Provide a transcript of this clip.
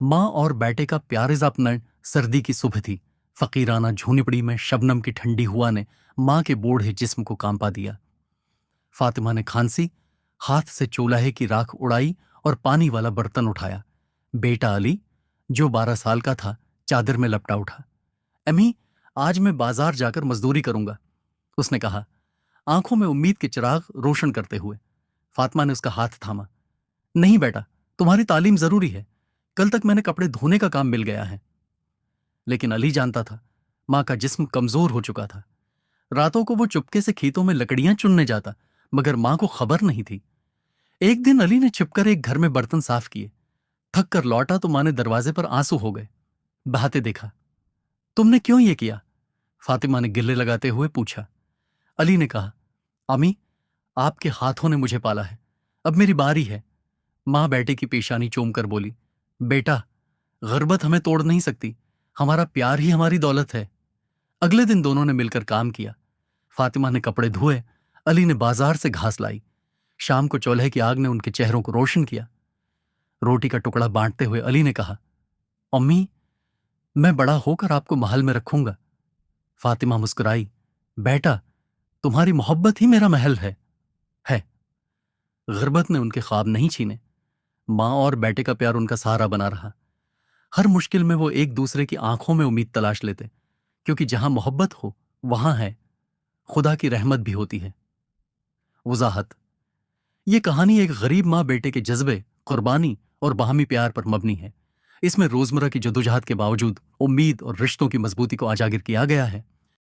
माँ और बेटे का प्यार इज़ापनड़ सर्दी की सुबह थी। फकीराना झूनिपड़ी में शबनम की ठंडी हुआ ने माँ के बूढ़े जिस्म को कांपा दिया। फातिमा ने खांसी, हाथ से चूल्हे की राख उड़ाई और पानी वाला बर्तन उठाया। बेटा अली, जो 12 साल का था, चादर में लपटा उठा। अम्मी, आज मैं बाजार जाकर मजदूरी करूंगा, उसने कहा, आंखों में उम्मीद के चिराग रोशन करते हुए। फातिमा ने उसका हाथ थामा। नहीं बेटा, तुम्हारी तालीम जरूरी है। कल तक मैंने कपड़े धोने का काम मिल गया है। लेकिन अली जानता था, मां का जिस्म कमजोर हो चुका था। रातों को वो चुपके से खेतों में लकड़ियां चुनने जाता, मगर मां को खबर नहीं थी। एक दिन अली ने छिपकर एक घर में बर्तन साफ किए। थक कर लौटा तो मां ने दरवाजे पर आंसू हो गए। बहाते देखा। तुमने क्यों ये किया? फातिमा ने गिल्ले लगाते हुए पूछा। अली ने कहा, अम्मी, आपके हाथों ने मुझे पाला है, अब मेरी बारी है। मां बेटे की पेशानी चूम कर बोली, बेटा, गुर्बत हमें तोड़ नहीं सकती, हमारा प्यार ही हमारी दौलत है। अगले दिन दोनों ने मिलकर काम किया। फातिमा ने कपड़े धोए, अली ने बाजार से घास लाई। शाम को चूल्हे की आग ने उनके चेहरों को रोशन किया। रोटी का टुकड़ा बांटते हुए अली ने कहा, अम्मी, मैं बड़ा होकर आपको महल में रखूंगा। फातिमा मुस्कुराई, बेटा, तुम्हारी मोहब्बत ही मेरा महल है। गुर्बत ने उनके ख्वाब नहीं छीने। मां और बेटे का प्यार उनका सहारा बना रहा। हर मुश्किल में वो एक दूसरे की आंखों में उम्मीद तलाश लेते, क्योंकि जहां मोहब्बत हो वहां है खुदा की रहमत भी होती है। वजाहत: ये कहानी एक गरीब मां बेटे के जज्बे, कुर्बानी और बाहमी प्यार पर मबनी है। इसमें रोजमर्रा की जद्दोजहद के बावजूद उम्मीद और रिश्तों की मजबूती को उजागर किया गया है।